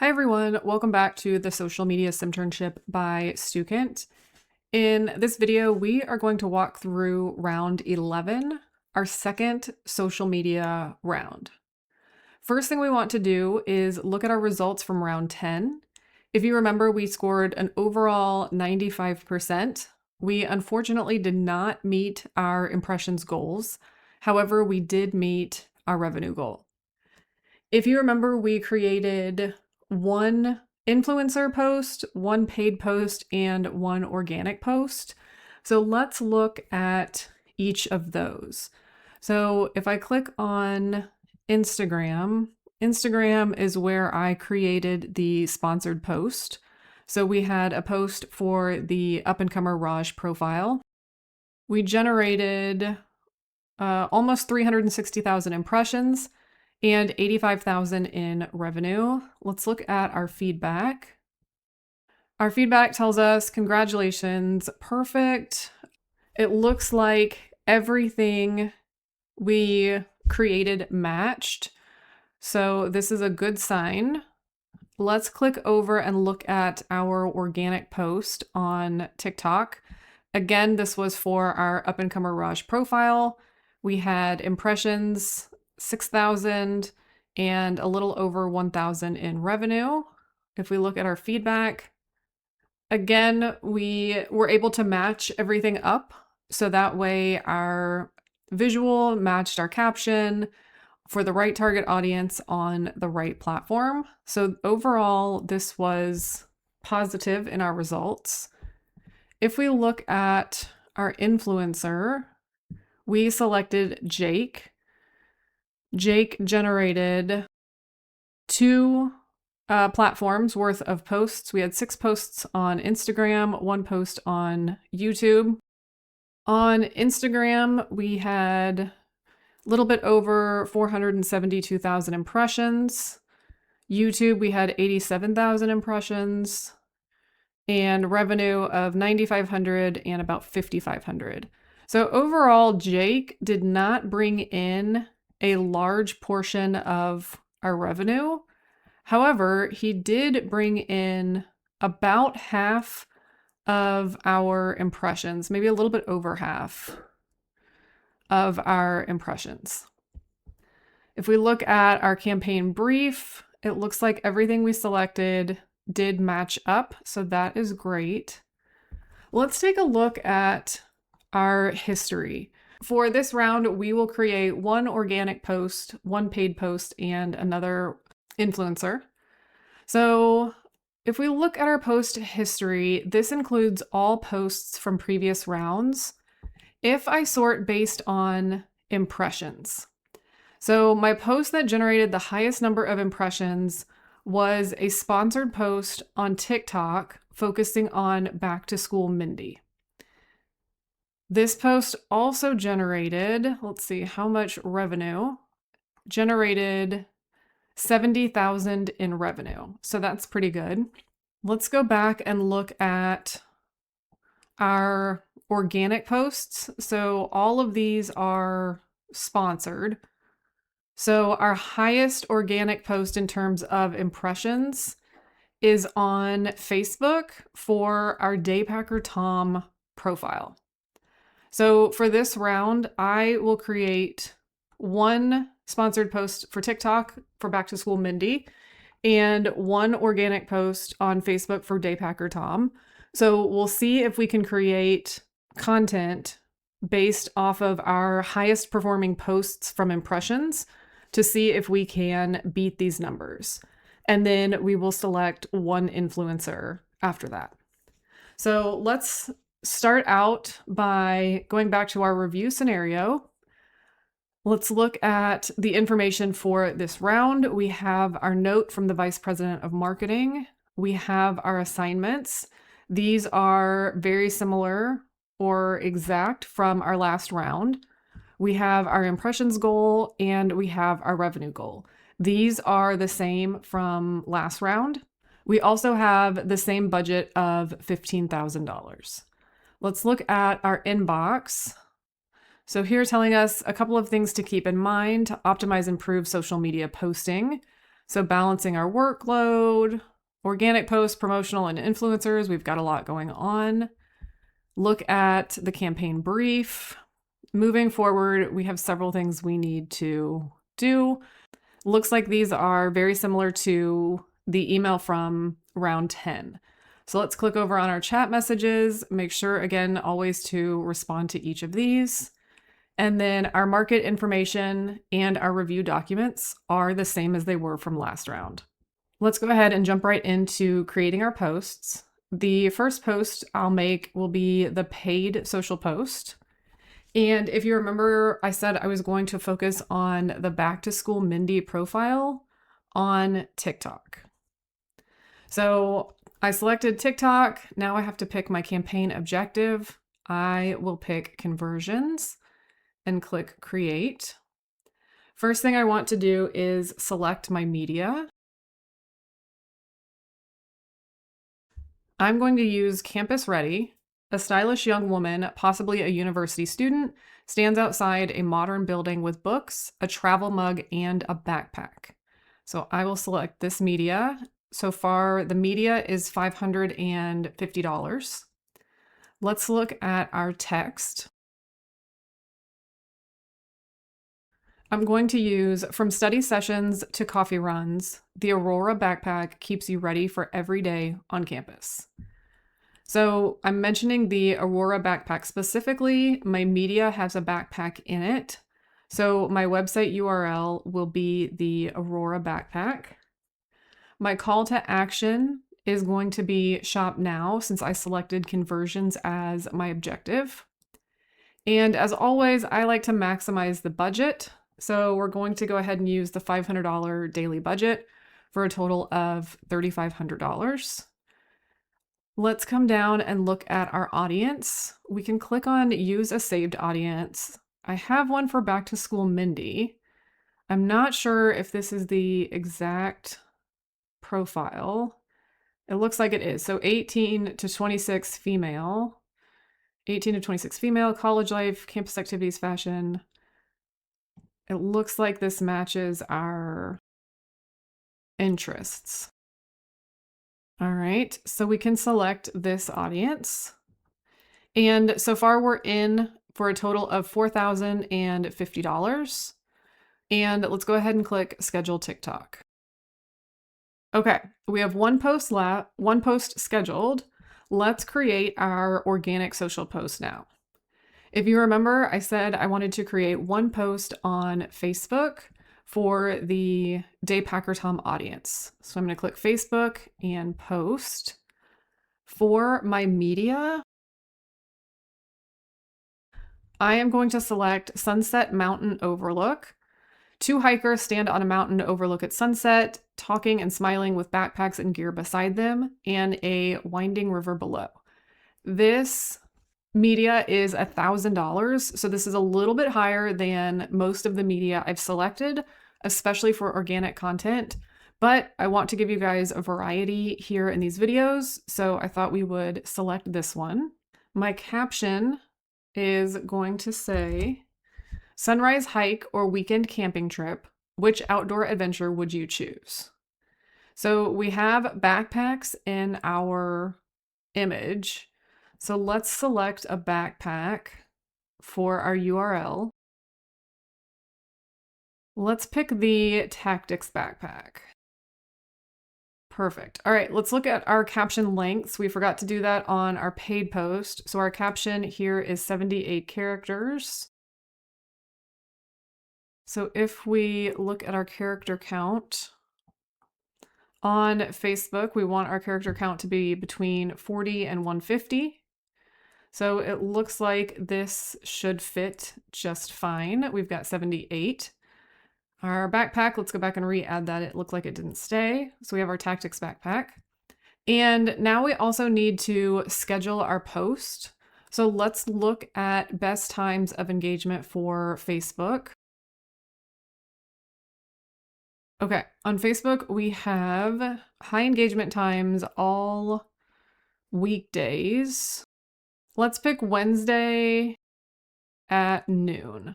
Hi everyone, welcome back to the Social Media Simternship by Stukent. In this video, we are going to walk through round 11, our second social media round. First thing we want to do is look at our results from round 10. If you remember, we scored an overall 95%. We unfortunately did not meet our impressions goals. However, we did meet our revenue goal. If you remember, we created one influencer post, one paid post, and one organic post. So let's look at each of those. So if I click on Instagram, Instagram is where I created the sponsored post. So we had a post for the up-and-comer Raj profile. We generated almost 360,000 impressions and 85,000 in revenue. Let's look at our feedback. Our feedback tells us, congratulations, perfect. It looks like everything we created matched. So this is a good sign. Let's click over and look at our organic post on TikTok. Again, this was for our up-and-comer Raj profile. We had impressions, 6,000 and a little over 1,000 in revenue. If we look at our feedback, again, we were able to match everything up. So that way our visual matched our caption for the right target audience on the right platform. So overall, this was positive in our results. If we look at our influencer, we selected Jake. Jake generated 2 platforms worth of posts. We had 6 posts on Instagram, 1 post on YouTube. On Instagram, we had a little bit over 472,000 impressions. YouTube, we had 87,000 impressions and revenue of 9,500 and about 5,500. So overall, Jake did not bring in a large portion of our revenue. However, he did bring in about half of our impressions, maybe a little bit over half of our impressions. If we look at our campaign brief, it looks like everything we selected did match up, so that is great. Let's take a look at our history. For this round, we will create 1 organic post, 1 paid post, and another influencer. So if we look at our post history, this includes all posts from previous rounds. If I sort based on impressions. So my post that generated the highest number of impressions was a sponsored post on TikTok focusing on back to school Mindy. This post also generated, let's see, how much revenue? Generated 70,000 in revenue. So that's pretty good. Let's go back and look at our organic posts. So all of these are sponsored. So our highest organic post in terms of impressions is on Facebook for our Daypacker Tom profile. So for this round, I will create 1 sponsored post for TikTok for Back to School Mindy and 1 organic post on Facebook for Daypacker Tom. So we'll see if we can create content based off of our highest performing posts from impressions to see if we can beat these numbers. And then we will select 1 influencer after that. So let's start out by going back to our review scenario. Let's look at the information for this round. We have our note from the Vice President of Marketing. We have our assignments. These are very similar or exact from our last round. We have our impressions goal and we have our revenue goal. These are the same from last round. We also have the same budget of $15,000. Let's look at our inbox. So here telling us a couple of things to keep in mind to optimize and improve social media posting. So balancing our workload, organic posts, promotional, and influencers, we've got a lot going on. Look at the campaign brief. Moving forward, we have several things we need to do. Looks like these are very similar to the email from round 10. So let's click over on our chat messages. Make sure, again, always to respond to each of these. And then our market information and our review documents are the same as they were from last round. Let's go ahead and jump right into creating our posts. The first post I'll make will be the paid social post. And if you remember, I said I was going to focus on the Back to School Mindy profile on TikTok. So I selected TikTok. Now I have to pick my campaign objective. I will pick conversions and click create. First thing I want to do is select my media. I'm going to use Campus Ready. A stylish young woman, possibly a university student, stands outside a modern building with books, a travel mug, and a backpack. So I will select this media. So far, the media is $550. Let's look at our text. I'm going to use from study sessions to coffee runs, the Aurora backpack keeps you ready for every day on campus. So I'm mentioning the Aurora backpack specifically. My media has a backpack in it. So my website URL will be the Aurora backpack. My call to action is going to be shop now since I selected conversions as my objective. And as always, I like to maximize the budget. So we're going to go ahead and use the $500 daily budget for a total of $3,500. Let's come down and look at our audience. We can click on use a saved audience. I have one for Back to School Mindy. I'm not sure if this is the exact profile. It looks like it is. So 18 to 26 female, 18 to 26 female, college life, campus activities, fashion. It looks like this matches our interests. All right, so we can select this audience. And so far we're in for a total of $4,050. And let's go ahead and click schedule TikTok. Okay, we have one post scheduled. Let's create our organic social post now. If you remember, I said I wanted to create one post on Facebook for the Day Packer Tom audience. So I'm going to click Facebook and post. For my media, I am going to select Sunset Mountain Overlook. Two hikers stand on a mountain to overlook at sunset, talking and smiling with backpacks and gear beside them, and a winding river below. This media is $1,000, so this is a little bit higher than most of the media I've selected, especially for organic content, but I want to give you guys a variety here in these videos, so I thought we would select this one. My caption is going to say, sunrise hike or weekend camping trip, which outdoor adventure would you choose? So we have backpacks in our image. So let's select a backpack for our URL. Let's pick the Tactics backpack. Perfect. All right, let's look at our caption lengths. We forgot to do that on our paid post. So our caption here is 78 characters. So if we look at our character count, on Facebook, we want our character count to be between 40 and 150. So it looks like this should fit just fine. We've got 78. Our backpack, let's go back and re-add that. It looked like it didn't stay. So we have our Tactics backpack. And now we also need to schedule our post. So let's look at best times of engagement for Facebook. Okay, on Facebook, we have high engagement times all weekdays. Let's pick Wednesday at noon.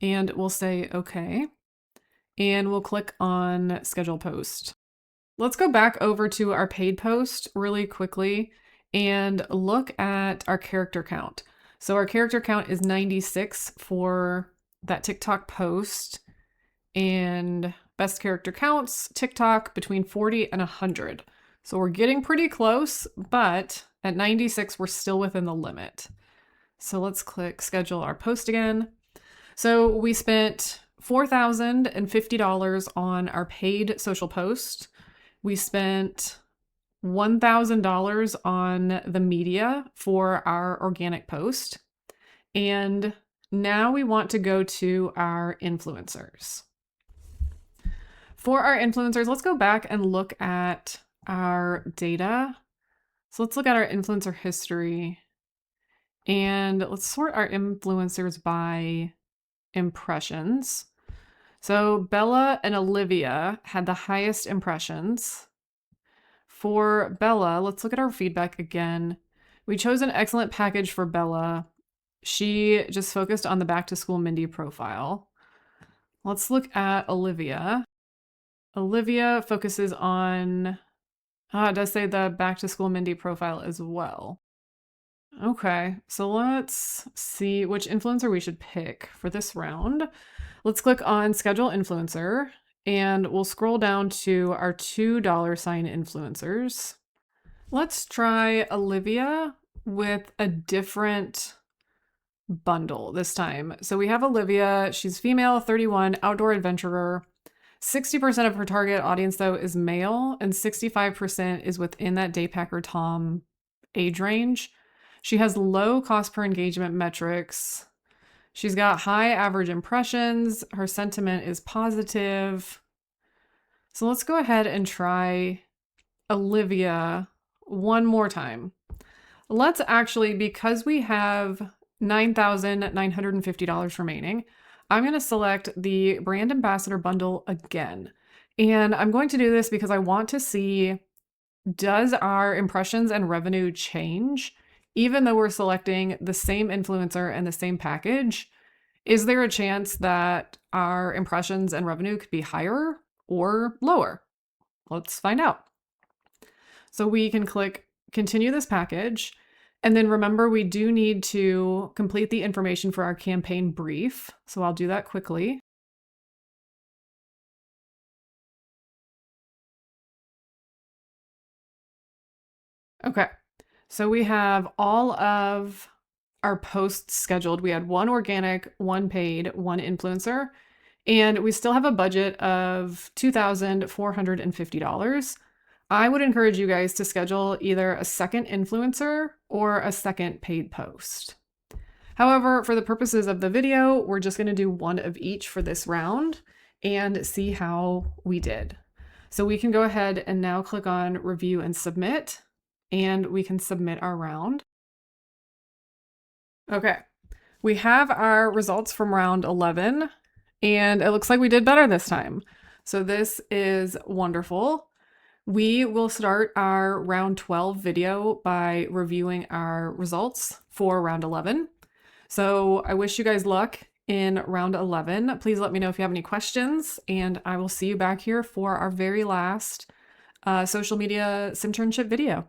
And we'll say okay. and we'll click on schedule post. Let's go back over to our paid post really quickly and look at our character count. So our character count is 96 for that TikTok post, and best character counts, TikTok between 40 and 100. So we're getting pretty close, but at 96, we're still within the limit. So let's click schedule our post again. So we spent $4,050 on our paid social post. We spent $1,000 on the media for our organic post. And now we want to go to our influencers. For our influencers, let's go back and look at our data. So let's look at our influencer history and let's sort our influencers by impressions. So Bella and Olivia had the highest impressions. For Bella, let's look at our feedback again. We chose an excellent package for Bella. She just focused on the back to school Mindy profile. Let's look at Olivia. Olivia focuses on, it does say the back to school Mindy profile as well. Okay, so let's see which influencer we should pick for this round. Let's click on schedule influencer and we'll scroll down to our $2 influencers. Let's try Olivia with a different bundle this time. So we have Olivia, she's female, 31, outdoor adventurer. 60% of her target audience though is male and 65% is within that daypacker Tom age range. She has low cost per engagement metrics. She's got high average impressions. Her sentiment is positive. So let's go ahead and try Olivia one more time. Let's actually, because we have $9,950 remaining, I'm going to select the brand ambassador bundle again. And I'm going to do this because I want to see, does our impressions and revenue change even though we're selecting the same influencer and the same package? Is there a chance that our impressions and revenue could be higher or lower? Let's find out. So we can click continue this package. And then remember, we do need to complete the information for our campaign brief. So I'll do that quickly. Okay, so we have all of our posts scheduled. We had one organic, one paid, one influencer, and we still have a budget of $2,450. I would encourage you guys to schedule either a second influencer or a second paid post. However, for the purposes of the video, we're just going to do one of each for this round and see how we did. So we can go ahead and now click on review and submit, and we can submit our round. Okay, we have our results from round 11, and it looks like we did better this time. So this is wonderful. We will start our round 12 video by reviewing our results for round 11. So I wish you guys luck in round 11. Please let me know if you have any questions, and I will see you back here for our very last social media Simternship video.